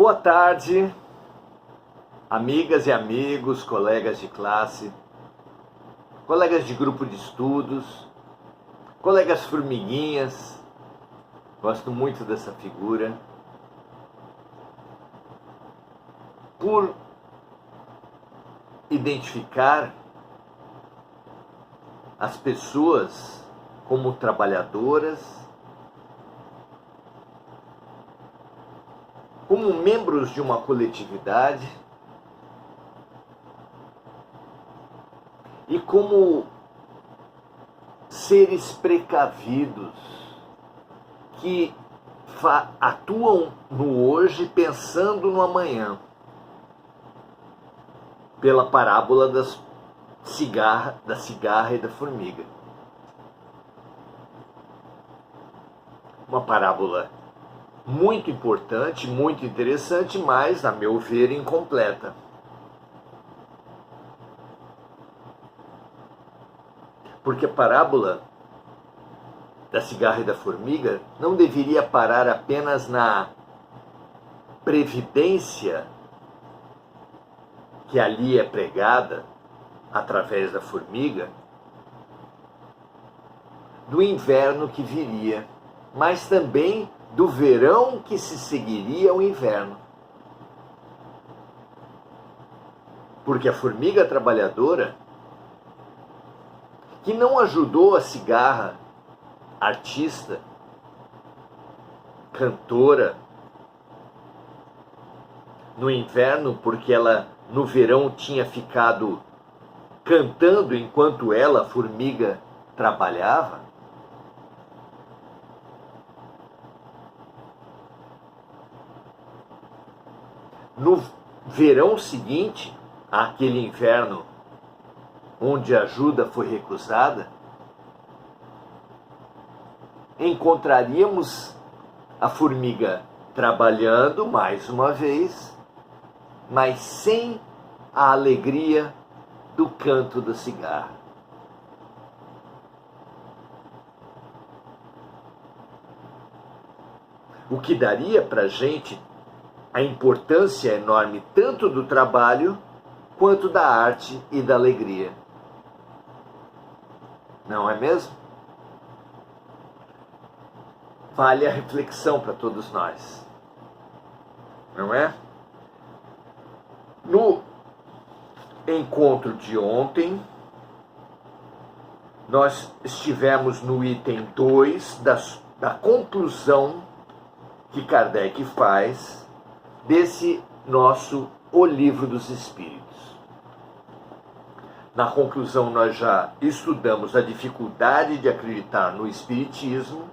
Boa tarde, amigas e amigos, colegas de classe, colegas de grupo de estudos, colegas formiguinhas, gosto muito dessa figura, por identificar as pessoas como trabalhadoras, como membros de uma coletividade e como seres precavidos que atuam no hoje pensando no amanhã, pela parábola da cigarra e da formiga. Uma parábola muito importante, muito interessante, mas, a meu ver, incompleta. Porque a parábola da cigarra e da formiga não deveria parar apenas na previdência que ali é pregada através da formiga, do inverno que viria, mas também do verão que se seguiria ao inverno. Porque a formiga trabalhadora, que não ajudou a cigarra, artista, cantora, no inverno, porque ela no verão tinha ficado cantando enquanto ela, a formiga, trabalhava, no verão seguinte, àquele inverno onde a ajuda foi recusada, encontraríamos a formiga trabalhando mais uma vez, mas sem a alegria do canto da cigarra. O que daria para a gente a importância enorme tanto do trabalho quanto da arte e da alegria. Não é mesmo? Vale a reflexão para todos nós. Não é? No encontro de ontem, nós estivemos no item 2 da conclusão que Kardec faz desse nosso O Livro dos Espíritos. Na conclusão, nós já estudamos a dificuldade de acreditar no Espiritismo.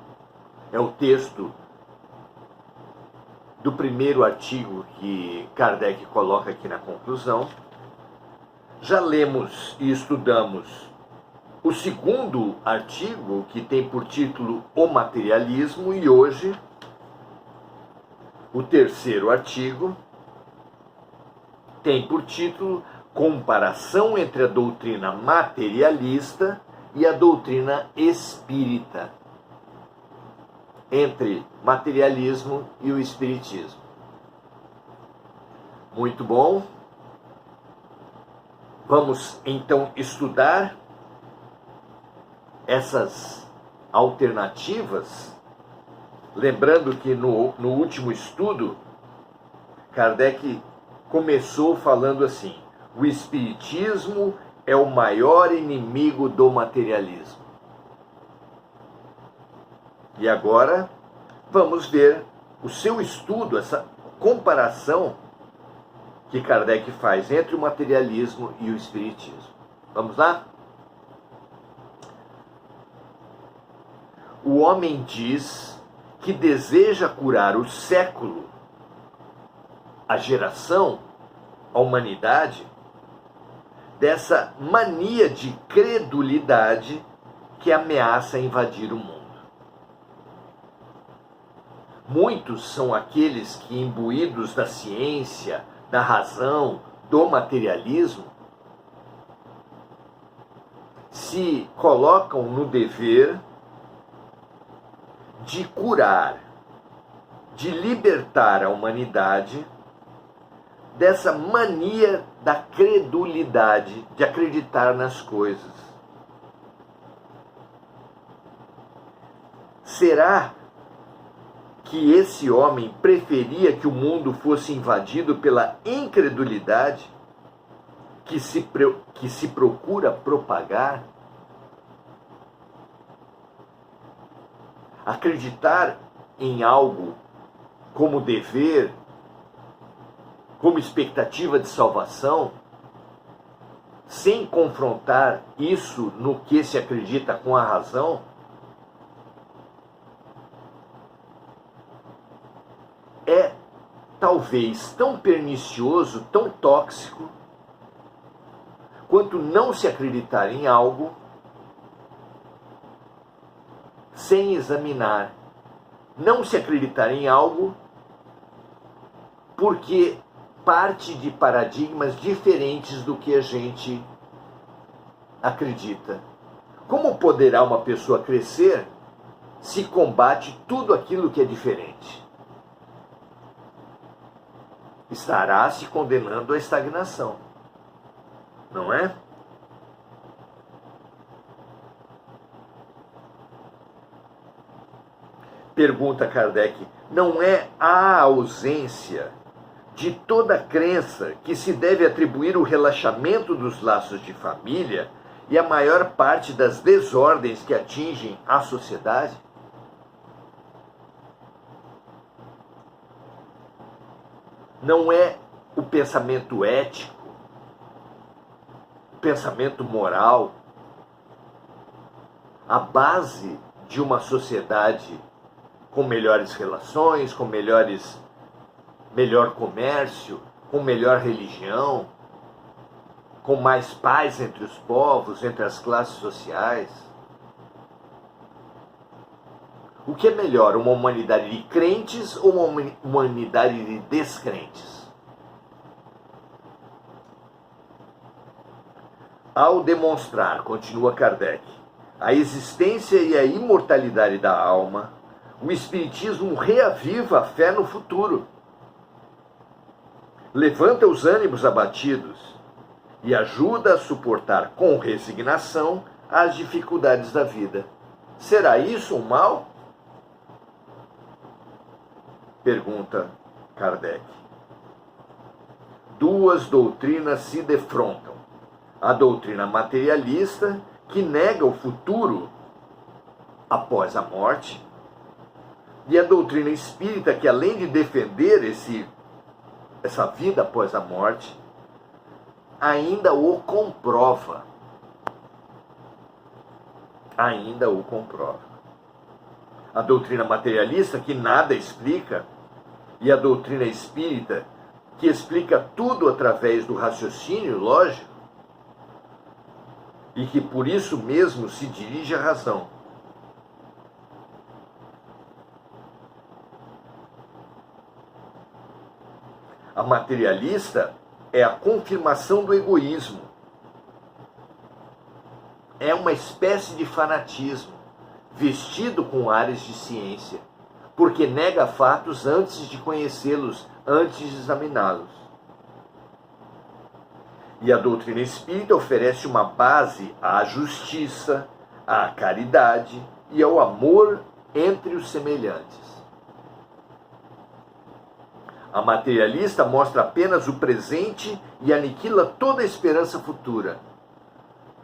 É o texto do primeiro artigo que Kardec coloca aqui na conclusão. Já lemos e estudamos o segundo artigo, que tem por título O Materialismo, e hoje o terceiro artigo tem por título Comparação entre a doutrina materialista e a doutrina espírita, entre materialismo e o espiritismo. Muito bom. Vamos então estudar essas alternativas. Lembrando que no último estudo, Kardec começou falando assim: o espiritismo é o maior inimigo do materialismo. E agora vamos ver o seu estudo, essa comparação que Kardec faz entre o materialismo e o espiritismo. Vamos lá? O homem diz que deseja curar o século, a geração, a humanidade, dessa mania de credulidade que ameaça invadir o mundo. Muitos são aqueles que, imbuídos da ciência, da razão, do materialismo, se colocam no dever de curar, de libertar a humanidade dessa mania da credulidade, de acreditar nas coisas. Será que esse homem preferia que o mundo fosse invadido pela incredulidade que se procura propagar? Acreditar em algo como dever, como expectativa de salvação, sem confrontar isso no que se acredita com a razão, é talvez tão pernicioso, tão tóxico, quanto não se acreditar em algo sem examinar. Não se acreditar em algo porque parte de paradigmas diferentes do que a gente acredita. Como poderá uma pessoa crescer se combate tudo aquilo que é diferente? Estará se condenando à estagnação, não é? Pergunta Kardec: não é a ausência de toda crença que se deve atribuir o relaxamento dos laços de família e a maior parte das desordens que atingem a sociedade? Não é o pensamento ético, o pensamento moral, a base de uma sociedade com melhores relações, com melhor comércio, com melhor religião, com mais paz entre os povos, entre as classes sociais? O que é melhor, uma humanidade de crentes ou uma humanidade de descrentes? Ao demonstrar, continua Kardec, a existência e a imortalidade da alma, o Espiritismo reaviva a fé no futuro, levanta os ânimos abatidos e ajuda a suportar com resignação as dificuldades da vida. Será isso um mal? Pergunta Kardec. Duas doutrinas se defrontam. A doutrina materialista, que nega o futuro após a morte, e a doutrina espírita, que além de defender essa vida após a morte, ainda o comprova. Ainda o comprova. A doutrina materialista, que nada explica, e a doutrina espírita, que explica tudo através do raciocínio lógico, e que por isso mesmo se dirige à razão. A materialista é a confirmação do egoísmo. É uma espécie de fanatismo, vestido com ares de ciência, porque nega fatos antes de conhecê-los, antes de examiná-los. E a doutrina espírita oferece uma base à justiça, à caridade e ao amor entre os semelhantes. A materialista mostra apenas o presente e aniquila toda a esperança futura.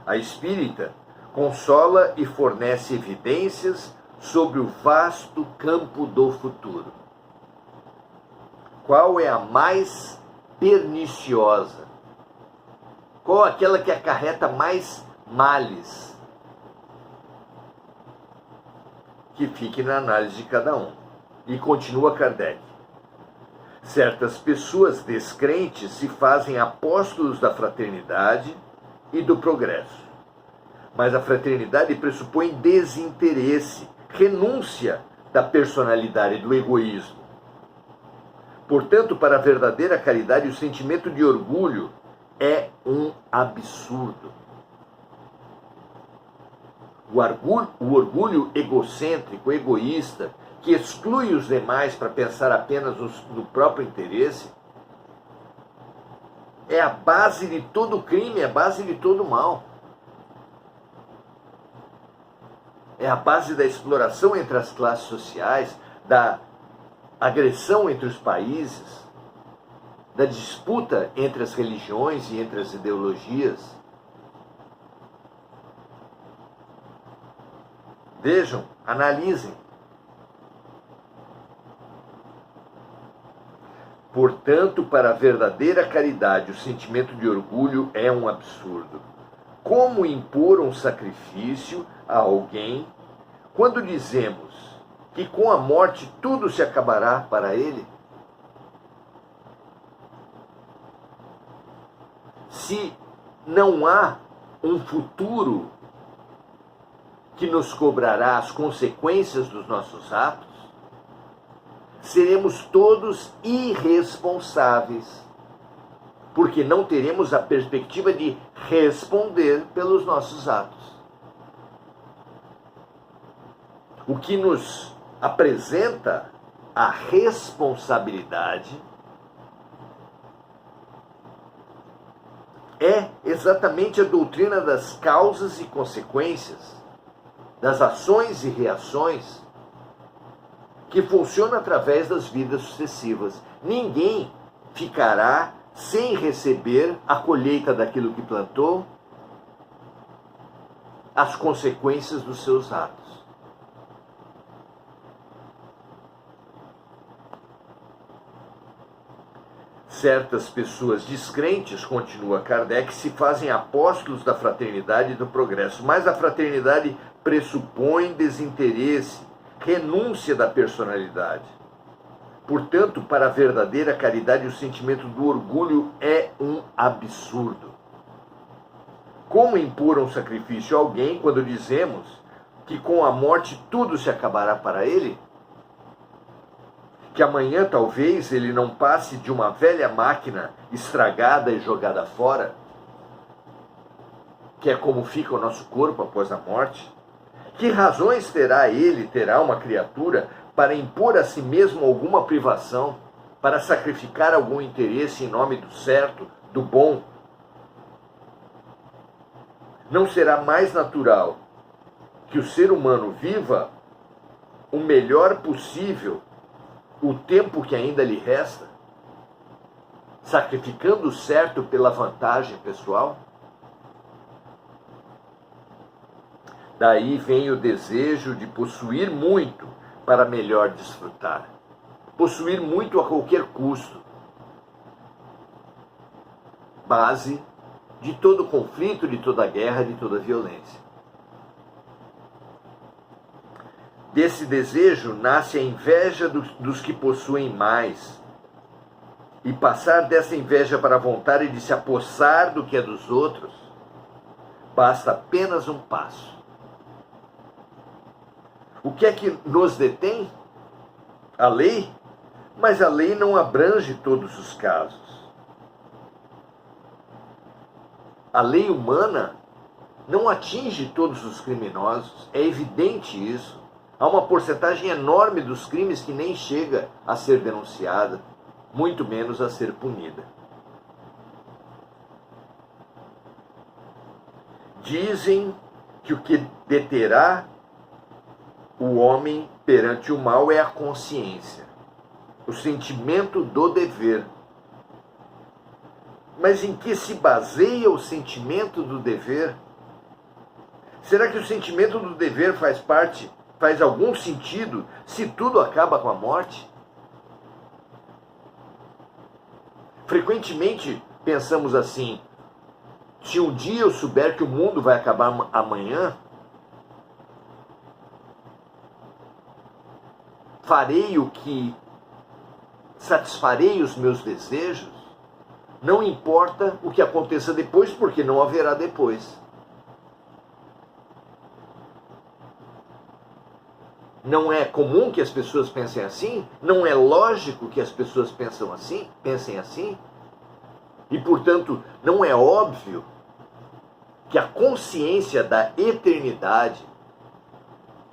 A espírita consola e fornece evidências sobre o vasto campo do futuro. Qual é a mais perniciosa? Qual aquela que acarreta mais males? Que fique na análise de cada um. E continua Kardec. Certas pessoas descrentes se fazem apóstolos da fraternidade e do progresso. Mas a fraternidade pressupõe desinteresse, renúncia da personalidade, do egoísmo. Portanto, para a verdadeira caridade, o sentimento de orgulho é um absurdo. O orgulho egocêntrico, egoísta, que exclui os demais para pensar apenas no próprio interesse, é a base de todo crime, é a base de todo mal. É a base da exploração entre as classes sociais, da agressão entre os países, da disputa entre as religiões e entre as ideologias. Vejam, analisem. Portanto, para a verdadeira caridade, o sentimento de orgulho é um absurdo. Como impor um sacrifício a alguém quando dizemos que com a morte tudo se acabará para ele? Se não há um futuro que nos cobrará as consequências dos nossos atos, seremos todos irresponsáveis, porque não teremos a perspectiva de responder pelos nossos atos. O que nos apresenta a responsabilidade é exatamente a doutrina das causas e consequências, das ações e reações, que funciona através das vidas sucessivas. Ninguém ficará sem receber a colheita daquilo que plantou, as consequências dos seus atos. Certas pessoas descrentes, continua Kardec, se fazem apóstolos da fraternidade e do progresso, mas a fraternidade pressupõe desinteresse, renúncia da personalidade. Portanto, para a verdadeira caridade, o sentimento do orgulho é um absurdo. Como impor um sacrifício a alguém quando dizemos que com a morte tudo se acabará para ele? Que amanhã talvez ele não passe de uma velha máquina estragada e jogada fora, que é como fica o nosso corpo após a morte? Que razões terá uma criatura para impor a si mesmo alguma privação, para sacrificar algum interesse em nome do certo, do bom? Não será mais natural que o ser humano viva o melhor possível o tempo que ainda lhe resta, sacrificando o certo pela vantagem pessoal? Daí vem o desejo de possuir muito para melhor desfrutar. Possuir muito a qualquer custo. Base de todo conflito, de toda guerra, de toda violência. Desse desejo nasce a inveja dos que possuem mais. E passar dessa inveja para a vontade de se apossar do que é dos outros, basta apenas um passo. O que é que nos detém? A lei? Mas a lei não abrange todos os casos. A lei humana não atinge todos os criminosos, é evidente isso. Há uma porcentagem enorme dos crimes que nem chega a ser denunciada, muito menos a ser punida. Dizem que o que deterá o homem perante o mal é a consciência, o sentimento do dever. Mas em que se baseia o sentimento do dever? Será que o sentimento do dever faz algum sentido se tudo acaba com a morte? Frequentemente pensamos assim: se um dia eu souber que o mundo vai acabar amanhã, farei o que satisfarei os meus desejos, não importa o que aconteça depois, porque não haverá depois. Não é comum que as pessoas pensem assim? Não é lógico que as pessoas pensem assim? E, portanto, não é óbvio que a consciência da eternidade,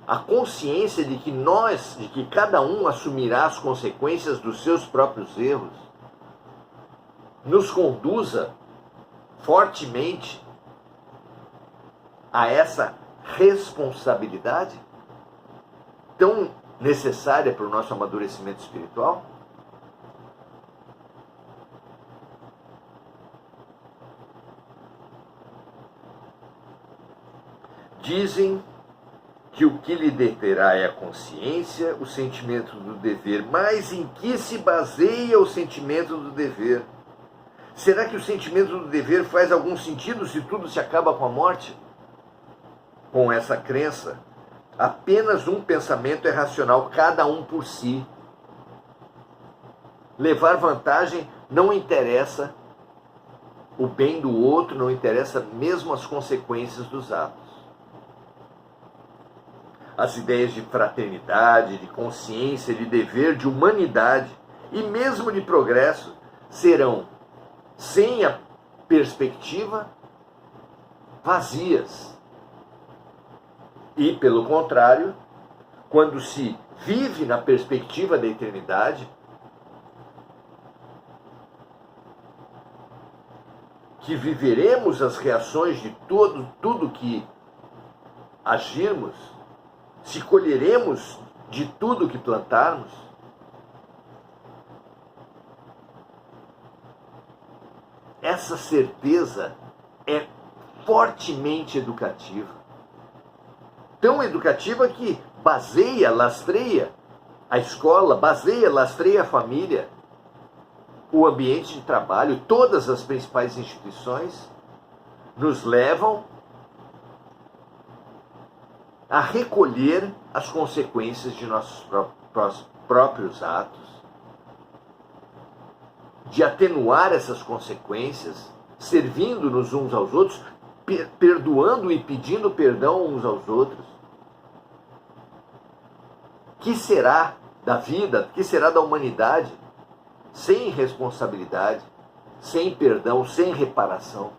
a consciência de que cada um assumirá as consequências dos seus próprios erros, nos conduza fortemente a essa responsabilidade tão necessária para o nosso amadurecimento espiritual? Dizem que o que lhe deterá é a consciência, o sentimento do dever. Mas em que se baseia o sentimento do dever? Será que o sentimento do dever faz algum sentido se tudo se acaba com a morte? Com essa crença, apenas um pensamento é racional, cada um por si. Levar vantagem não interessa, o bem do outro não interessa, mesmo as consequências dos atos. As ideias de fraternidade, de consciência, de dever, de humanidade e mesmo de progresso serão, sem a perspectiva, vazias. E, pelo contrário, quando se vive na perspectiva da eternidade, que viveremos as reações de tudo que agirmos, se colheremos de tudo que plantarmos, essa certeza é fortemente educativa. Tão educativa que baseia, lastreia a escola, baseia, lastreia a família, o ambiente de trabalho, todas as principais instituições nos levam a recolher as consequências de nossos próprios atos, de atenuar essas consequências, servindo-nos uns aos outros, perdoando e pedindo perdão uns aos outros. Que será da vida, que será da humanidade, sem responsabilidade, sem perdão, sem reparação?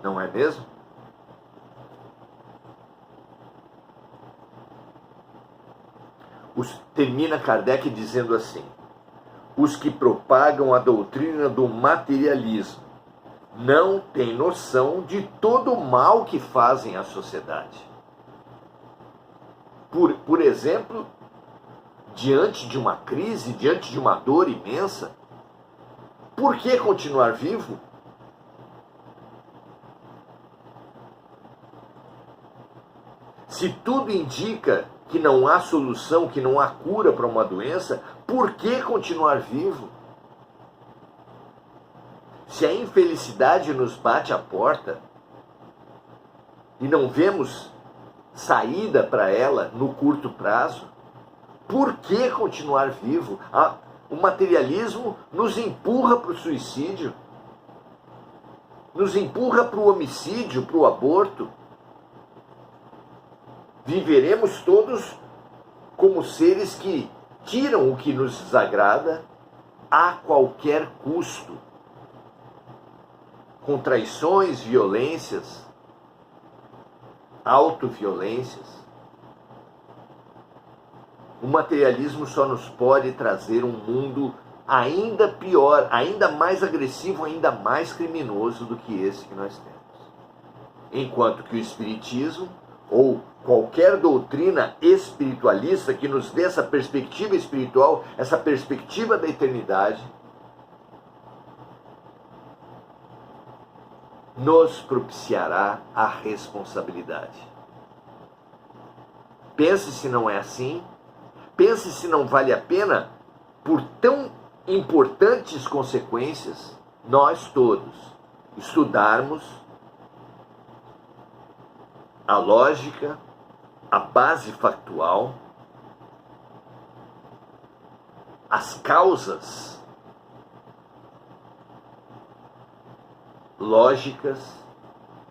Não é mesmo? Termina Kardec dizendo assim: os que propagam a doutrina do materialismo não têm noção de todo o mal que fazem à sociedade. Por exemplo, diante de uma crise, diante de uma dor imensa, por que continuar vivo? Se tudo indica que não há solução, que não há cura para uma doença, por que continuar vivo? Se a infelicidade nos bate à porta e não vemos saída para ela no curto prazo, por que continuar vivo? O materialismo nos empurra para o suicídio, nos empurra para o homicídio, para o aborto. Viveremos todos como seres que tiram o que nos desagrada a qualquer custo, com traições, violências, autoviolências. O materialismo só nos pode trazer um mundo ainda pior, ainda mais agressivo, ainda mais criminoso do que esse que nós temos. Enquanto que o espiritismo, ou qualquer doutrina espiritualista que nos dê essa perspectiva espiritual, essa perspectiva da eternidade, nos propiciará a responsabilidade. Pense se não é assim, pense se não vale a pena, por tão importantes consequências, nós todos estudarmos a lógica, a base factual, as causas lógicas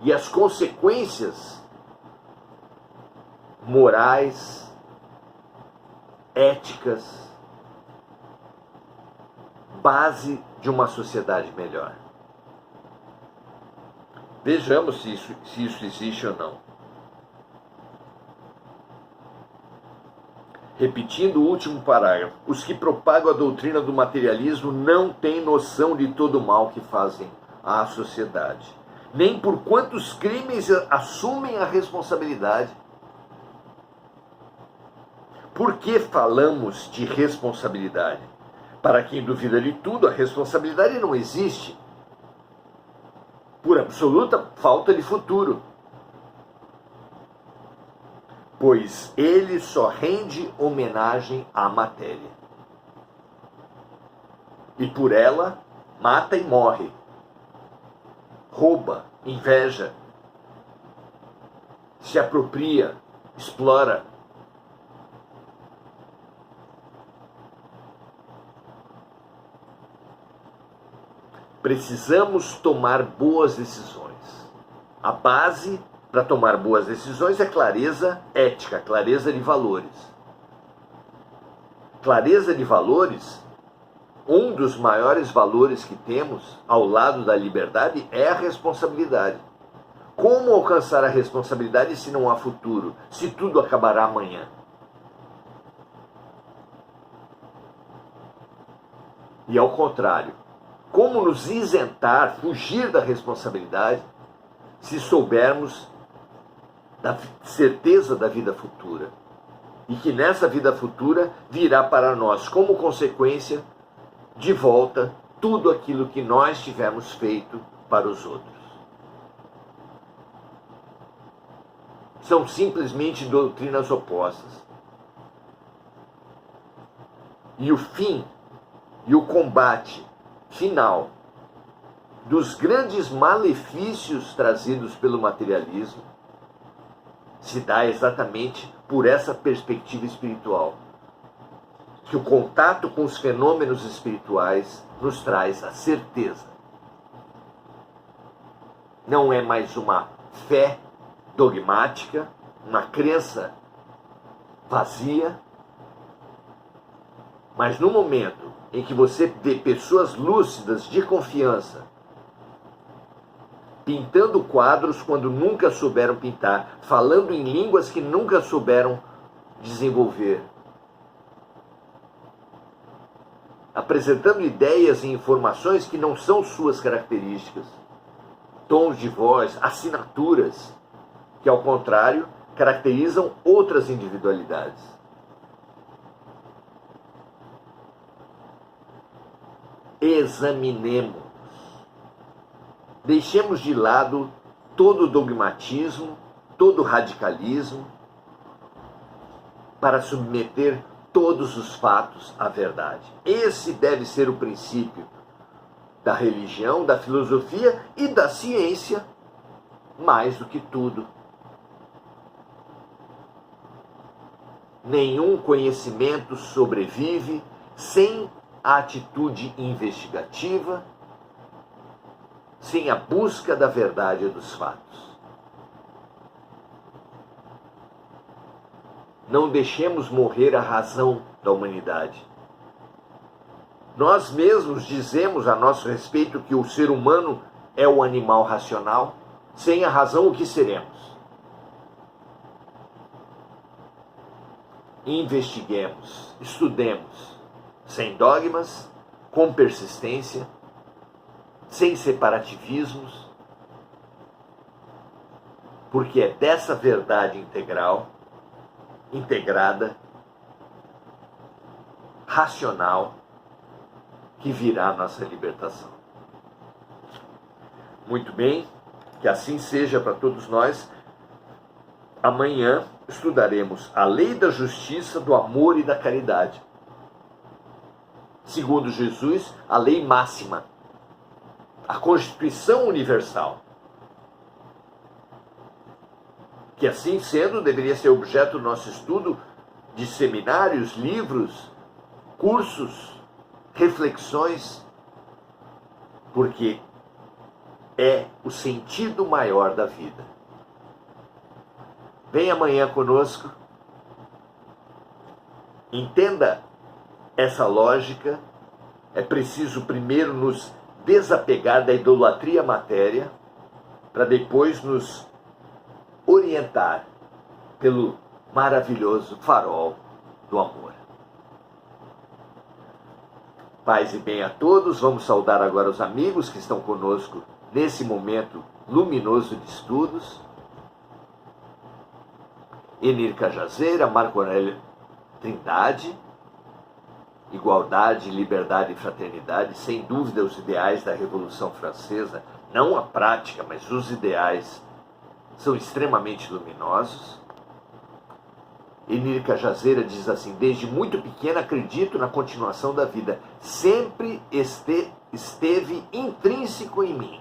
e as consequências morais, éticas, base de uma sociedade melhor. Vejamos se isso existe ou não. Repetindo o último parágrafo, os que propagam a doutrina do materialismo não têm noção de todo o mal que fazem à sociedade, nem por quantos crimes assumem a responsabilidade. Por que falamos de responsabilidade? Para quem duvida de tudo, a responsabilidade não existe, por absoluta falta de futuro. Pois ele só rende homenagem à matéria. E por ela, mata e morre. Rouba, inveja, se apropria, explora. Precisamos tomar boas decisões. A base para tomar boas decisões é clareza ética, clareza de valores. Clareza de valores, um dos maiores valores que temos ao lado da liberdade é a responsabilidade. Como alcançar a responsabilidade se não há futuro, se tudo acabará amanhã? E ao contrário, como nos isentar, fugir da responsabilidade, se soubermos da certeza da vida futura? E que nessa vida futura virá para nós, como consequência, de volta, tudo aquilo que nós tivermos feito para os outros. São simplesmente doutrinas opostas. E o fim e o combate final dos grandes malefícios trazidos pelo materialismo se dá exatamente por essa perspectiva espiritual, que o contato com os fenômenos espirituais nos traz a certeza. Não é mais uma fé dogmática, uma crença vazia, mas no momento em que você vê pessoas lúcidas de confiança pintando quadros quando nunca souberam pintar, falando em línguas que nunca souberam desenvolver, apresentando ideias e informações que não são suas características, tons de voz, assinaturas, que ao contrário caracterizam outras individualidades. Examinemos. Deixemos de lado todo dogmatismo, todo radicalismo, para submeter todos os fatos à verdade. Esse deve ser o princípio da religião, da filosofia e da ciência, mais do que tudo. Nenhum conhecimento sobrevive sem a atitude investigativa, sem a busca da verdade dos fatos. Não deixemos morrer a razão da humanidade. Nós mesmos dizemos a nosso respeito que o ser humano é o animal racional. Sem a razão, o que seremos? Investiguemos, estudemos, sem dogmas, com persistência, sem separativismos, porque é dessa verdade integral, integrada, racional, que virá a nossa libertação. Muito bem, que assim seja para todos nós. Amanhã estudaremos a lei da justiça, do amor e da caridade. Segundo Jesus, a lei máxima, a Constituição Universal, que assim sendo deveria ser objeto do nosso estudo de seminários, livros, cursos, reflexões, porque é o sentido maior da vida. Vem amanhã conosco, entenda essa lógica. É preciso primeiro nos desapegar da idolatria à matéria, para depois nos orientar pelo maravilhoso farol do amor. Paz e bem a todos. Vamos saudar agora os amigos que estão conosco nesse momento luminoso de estudos. Enir Cajazeira, Marco Aurélio Trindade, igualdade, liberdade e fraternidade, sem dúvida os ideais da Revolução Francesa, não a prática, mas os ideais são extremamente luminosos. Enir Cajazeira diz assim: desde muito pequena acredito na continuação da vida, sempre esteve intrínseco em mim.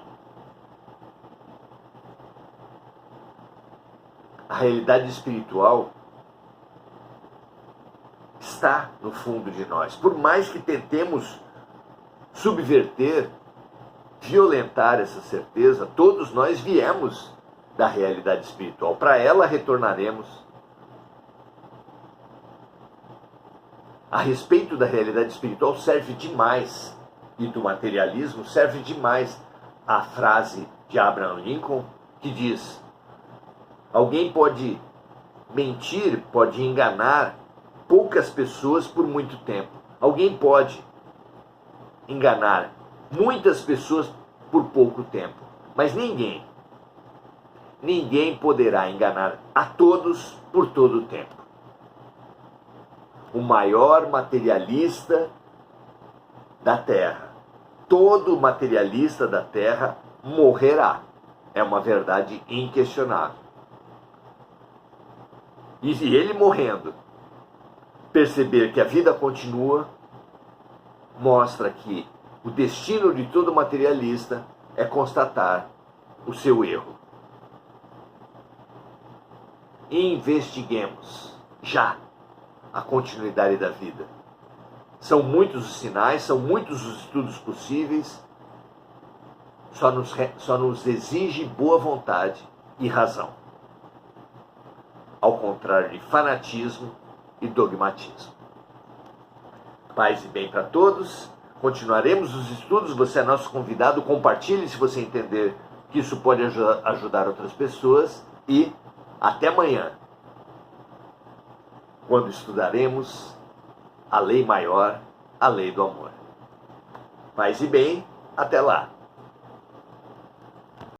A realidade espiritual está no fundo de nós. Por mais que tentemos subverter, violentar essa certeza, todos nós viemos da realidade espiritual. Para ela retornaremos. A respeito da realidade espiritual serve demais, e do materialismo serve demais, a frase de Abraham Lincoln que diz: alguém pode mentir, pode enganar poucas pessoas por muito tempo. Alguém pode enganar muitas pessoas por pouco tempo. Mas ninguém poderá enganar a todos por todo o tempo. O maior materialista da Terra, todo materialista da Terra morrerá. É uma verdade inquestionável. E ele morrendo, perceber que a vida continua, mostra que o destino de todo materialista é constatar o seu erro. Investiguemos já a continuidade da vida. São muitos os sinais, são muitos os estudos possíveis, só nos exige boa vontade e razão, ao contrário de fanatismo e dogmatismo. Paz e bem para todos. Continuaremos os estudos. Você é nosso convidado. Compartilhe se você entender que isso pode ajudar outras pessoas. E até amanhã, quando estudaremos a lei maior, a lei do amor. Paz e bem. Até lá.